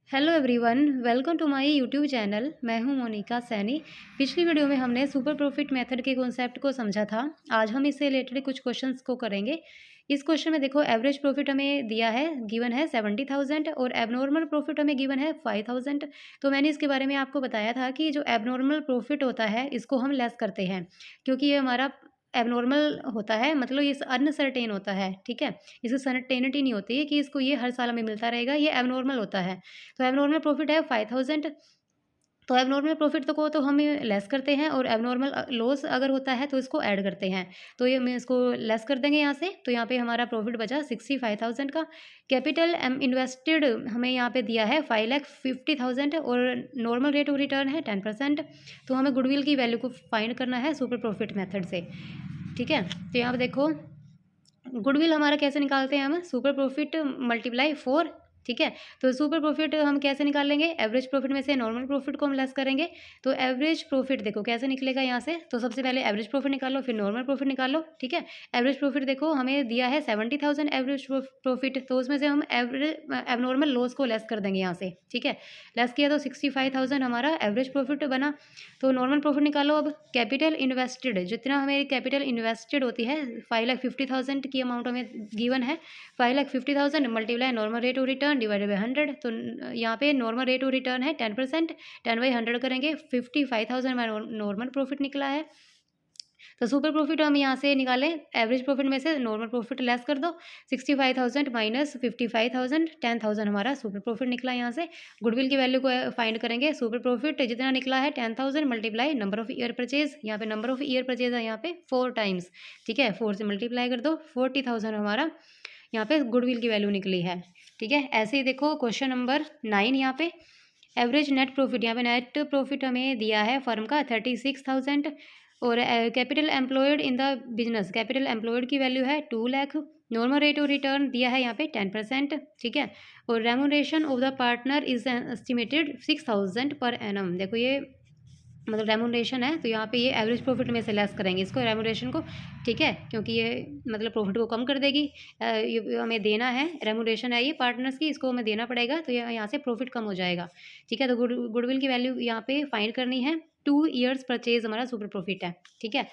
Hello everyone, welcome to my YouTube channel. मैं हूं मोनिका सैनी। पिछली वीडियो में हमने सुपर प्रॉफिट मेथड के कॉन्सेप्ट को समझा था। आज हम इससे रिलेटेड कुछ क्वेश्चंस को करेंगे। इस क्वेश्चन में देखो, एवरेज प्रॉफिट हमें दिया है, गिवन है 70,000 और एबनॉर्मल प्रॉफिट हमें गिवन है 5,000। तो मैंने इसके बारे में आपको बताया था कि जो एबनॉर्मल प्रॉफिट होता है इसको हम लेस करते हैं, क्योंकि ये हमारा एबनॉर्मल होता है, मतलब ये अनसर्टेन होता है। ठीक है, इसकी सर्टेनिटी नहीं होती है कि इसको ये हर साल हमें मिलता रहेगा, ये एबनॉर्मल होता है। तो एबनॉर्मल प्रॉफिट है 5,000। तो एबनॉर्मल प्रॉफिट तो को तो हम लेस करते हैं, और एबनॉर्मल लॉस अगर होता है तो इसको ऐड करते हैं। तो ये मैं इसको लेस कर देंगे यहाँ से। तो यहाँ पे हमारा प्रॉफिट बचा 65,000 का। कैपिटल इन्वेस्टेड हमें यहाँ पे दिया है 5,50,000 और नॉर्मल रेट ऑफ रिटर्न है 10%। तो हमें गुडविल की वैल्यू को फाइंड करना है सुपर प्रॉफिट मेथड से। ठीक है, तो यहाँ पे देखो, गुडविल हमारा कैसे निकालते हैं हम, सुपर प्रॉफिट मल्टीप्लाई 4। ठीक है, तो सुपर प्रॉफिट हम कैसे निकाल लेंगे, एवरेज प्रॉफिट में से नॉर्मल प्रॉफिट को हम लेस करेंगे। तो एवरेज प्रॉफिट देखो कैसे निकलेगा यहाँ से। तो सबसे पहले एवरेज प्रॉफिट निकालो, फिर नॉर्मल प्रॉफिट निकालो। ठीक है, एवरेज प्रॉफिट देखो हमें दिया है 70,000 एवरेज प्रॉफिट, तो उसमें से हम एवरेज एबनॉर्मल लॉस को लेस कर देंगे यहाँ से। ठीक है, लेस किया तो 65,000 हमारा एवरेज प्रॉफिट बना। तो नॉर्मल प्रॉफिट निकालो अब। कैपिटल इन्वेस्टेड, जितना हमें कैपिटल इन्वेस्टेड होती है 5,50,000 की अमाउंट हमें गिवन है। 5,50,000 multiply normal rate of return divided by 100। तो यहाँ पे नॉर्मल रेट ऑफ रिटर्न है 10%, 10/100 करेंगे, 55,000 हमारा नॉर्मल प्रॉफिट निकला है। तो सुपर प्रॉफिट हम यहाँ से निकालें, एवरेज प्रॉफिट में से नॉर्मल प्रॉफिट लेस कर दो। 65,000 माइनस 55,000, 10,000 हमारा सुपर प्रॉफिट निकला यहाँ से। गुडविल की वैल्यू को फाइंड करेंगे। सुपर प्रॉफिट जितना निकला है 10,000 multiply number of year purchase. यहाँ पे नंबर ऑफ ईयर परचेज है यहाँ पे 4 टाइम्स। ठीक है, 4 से मल्टीप्लाई कर दो, 40,000 हमारा यहाँ पे गुडविल की वैल्यू निकली है। ठीक है, ऐसे ही देखो क्वेश्चन नंबर 9। यहाँ पे एवरेज नेट प्रॉफिट, यहाँ पे नेट प्रॉफिट हमें दिया है फर्म का 36,000 और capital employed in the business, capital employed की वैल्यू है 2 lakh. Normal rate of return दिया है यहाँ पे 10%। ठीक है, और remuneration of the partner is estimated 6,000 per annum. देखो ये मतलब रेमुनरेशन है, तो यहाँ पे ये एवरेज प्रॉफिट में से लेस करेंगे इसको, रेमुनरेशन को। ठीक है, क्योंकि ये मतलब प्रॉफिट को कम कर देगी। ये हमें देना है, रेमुनरेशन है ये पार्टनर्स की, इसको हमें देना पड़ेगा, तो यहाँ से प्रॉफिट कम हो जाएगा। ठीक है, तो गुडविल की वैल्यू यहाँ पे फाइंड करनी है। 2 ईयर्स परचेज हमारा सुपर प्रॉफिट है। ठीक है,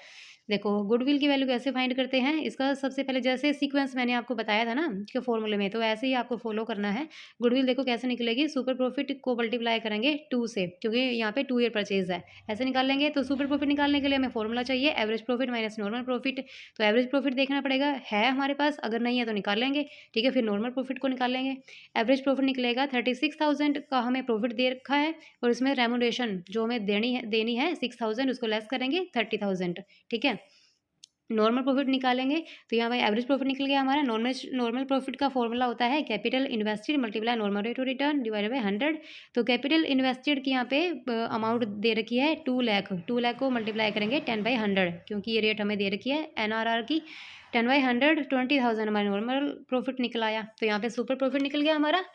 देखो गुडविल की वैल्यू कैसे फाइंड करते हैं, इसका सबसे पहले जैसे सीक्वेंस मैंने आपको बताया था ना कि फॉर्मूले में, तो ऐसे ही आपको फॉलो करना है। गुडविल देखो कैसे निकलेगी, सुपर प्रॉफिट को मल्टीप्लाई करेंगे 2 से, क्योंकि यहाँ पे 2 ईयर परचेज है, ऐसे निकाल लेंगे। तो सुपर प्रॉफिट निकालने के लिए हमें फॉर्मूला चाहिए, average profit minus normal profit. तो एवरेज प्रॉफिट देखना पड़ेगा, है हमारे पास, अगर नहीं है तो निकाल लेंगे। ठीक है, फिर नॉर्मल प्रॉफिट को निकाल लेंगे। एवरेज प्रॉफिट निकलेगा 36,000 का हमें प्रॉफिट दे रखा है, और इसमें रेमुनरेशन जो हमें देनी है 6,000, उसको लेस करेंगे 30,000। ठीक है, नॉर्मल प्रॉफिट निकालेंगे। तो यहाँ पे एवरेज प्रॉफिट निकल गया हमारा। नॉर्मल प्रॉफिट का फॉर्मूला होता है capital invested multiply normal rate of return divided by 100। तो कैपिटल इन्वेस्टेड की यहाँ पे अमाउंट दे रखी है 2 लाख। 2 लाख को मल्टीप्लाई करेंगे 10/100, क्योंकि ये रेट हमें दे रखी है NRR की। 10/100 20,000 हमारा नॉर्मल प्रॉफिट निकल आया। तो यहाँ पे सुपर प्रॉफिट निकल गया हमारा।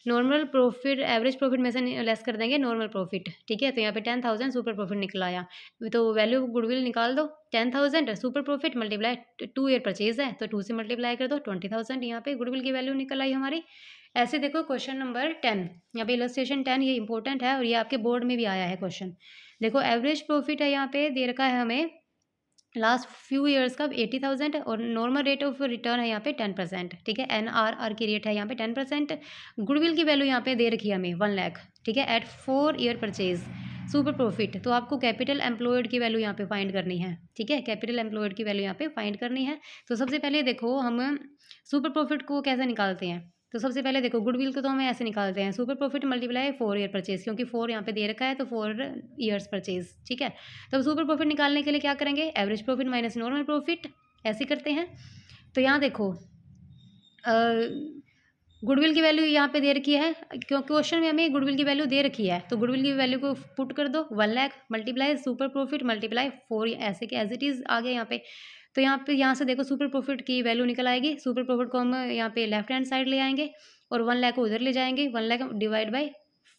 नॉर्मल प्रॉफिट एवरेज प्रॉफिट में से लेस कर देंगे नॉर्मल प्रॉफिट। ठीक है, तो यहाँ पे 10,000 सुपर प्रॉफिट निकल आया। तो वैल्यू गुडविल निकाल दो, 10,000 super profit multiply 2 year purchase है, तो 2 से मल्टीप्लाई कर दो, 20,000 यहाँ पे गुडविल की वैल्यू निकल आई हमारी। ऐसे देखो क्वेश्चन नंबर 10, यहाँ पे इलस्ट्रेशन 10, ये इंपॉर्टेंट है और ये आपके बोर्ड में भी आया है क्वेश्चन। देखो एवरेज प्रॉफिट है यहाँ पे दे रखा है हमें लास्ट फ्यू ईयर्स का 80,000, और नॉर्मल रेट ऑफ रिटर्न है यहाँ पे 10%। ठीक है, NRR की रेट है यहाँ पे 10%। गुडविल की वैल्यू यहाँ पे दे रखी है हमें 1 लाख। ठीक है, at 4 year purchase. Super profit, तो आपको कैपिटल एम्प्लॉयड की वैल्यू यहाँ पे फाइंड करनी है। ठीक है, कैपिटल एम्प्लॉयड की वैल्यू यहाँ पे फाइंड करनी है। तो सबसे पहले देखो हम सुपर प्रॉफिट को कैसे निकालते हैं। तो सबसे पहले देखो गुडविल को तो हमें ऐसे निकालते हैं, super profit multiply 4 year purchase, क्योंकि 4 यहाँ पे दे रखा है, तो 4 ईयर्स परचेज। ठीक है, तो सुपर प्रॉफिट निकालने के लिए क्या करेंगे, average profit minus normal profit, ऐसे करते हैं। तो यहाँ देखो गुडविल की वैल्यू यहाँ पे दे रखी है, क्योंकि क्वेश्चन में हमें गुडविल की वैल्यू दे रखी है, तो गुडविल की वैल्यू को पुट कर दो, 1 lakh multiply super profit multiply 4, ऐसे के एज इट इज़ आ गए यहाँ पे। तो यहाँ से देखो सुपर प्रॉफिट की वैल्यू निकल आएगी। सुपर प्रॉफिट को हम यहाँ पे लेफ्ट हैंड साइड ले आएंगे, और 1 लाख को उधर ले जाएंगे, 1 लाख डिवाइड बाई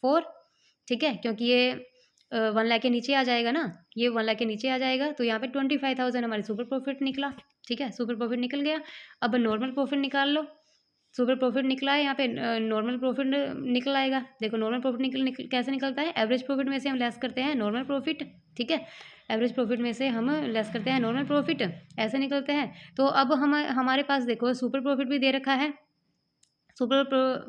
4। ठीक है, क्योंकि ये 1 लाख के नीचे आ जाएगा ना, ये 1 लाख के नीचे आ जाएगा, तो यहाँ पे 25,000 हमारी सुपर प्रॉफिट निकला। ठीक है, सुपर प्रॉफिट निकल गया। अब नॉर्मल प्रॉफिट निकाल लो। सुपर प्रॉफिट निकला है, यहाँ पे नॉर्मल प्रॉफिट निकल आएगा। देखो नॉर्मल प्रॉफिट कैसे निकलता है, एवरेज प्रॉफिट में से हम लेस करते हैं नॉर्मल प्रॉफिट, ठीक है। एवरेज प्रॉफिट में से हम लेस करते हैं नॉर्मल प्रॉफिट, ऐसे निकलते हैं। तो अब हमारे पास देखो सुपर प्रॉफिट भी दे रखा है, सुपर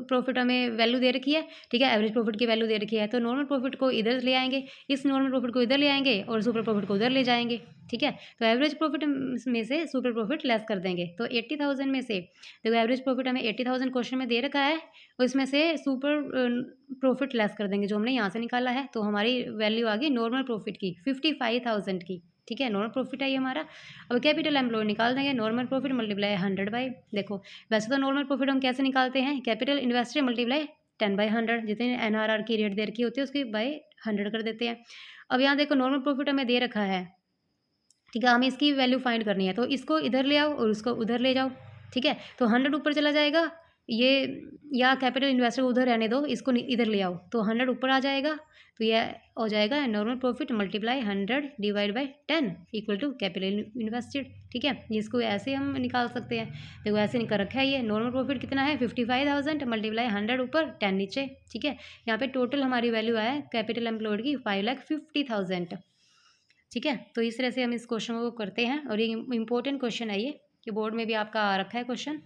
प्रॉफिट हमें वैल्यू दे रखी है, ठीक है, एवरेज प्रॉफिट की वैल्यू दे रखी है। तो नॉर्मल प्रॉफिट को इधर ले आएंगे, इस नॉर्मल प्रॉफिट को इधर ले आएंगे और सुपर प्रॉफिट को उधर ले जाएंगे, ठीक है। तो एवरेज प्रॉफिट में से सुपर प्रॉफिट लेस कर देंगे। तो 80,000 में से देखो एवरेज प्रॉफिट हमें 80,000 क्वेश्चन में दे रखा है, और इसमें से सुपर प्रॉफिट लेस कर देंगे जो हमने यहाँ से निकाला है। तो हमारी वैल्यू आ गई नॉर्मल प्रॉफिट की 55,000 की, ठीक है, नॉर्मल प्रॉफिट है ये हमारा। अब कैपिटल एम्प्लॉय निकाल देंगे, नॉर्मल प्रॉफिट मल्टीप्लाई 100 बाई, देखो वैसे तो नॉर्मल प्रॉफिट हम कैसे निकालते हैं, कैपिटल इन्वेस्टेड मल्टीप्लाई 10/100, जितनी एनआरआर की रेट दे रखी होती है उसकी बाई 100 कर देते हैं। अब यहाँ देखो नॉर्मल प्रॉफिट हमें दे रखा है, ठीक है, हमें इसकी वैल्यू फाइंड करनी है। तो इसको इधर ले आओ और उसको उधर ले जाओ, ठीक है। तो 100 ऊपर चला जाएगा, ये या कैपिटल इन्वेस्टर उधर रहने दो, इसको इधर ले आओ, तो 100 ऊपर आ जाएगा। तो यह हो जाएगा normal profit multiply 100 divide by 10 equal to capital invested, ठीक है। इसको ऐसे हम निकाल सकते हैं, देखो ऐसे निकल रखा है। ये नॉर्मल प्रॉफिट कितना है 55,000 मल्टीप्लाई 100 ऊपर 10 नीचे, ठीक है। यहाँ पे टोटल हमारी वैल्यू आया कैपिटल एम्प्लॉयड की 5,50,000, ठीक है। तो इस तरह से हम इस क्वेश्चन को करते हैं, और ये इंपॉर्टेंट क्वेश्चन है ये, कि बोर्ड में भी आपका आ रखा है क्वेश्चन।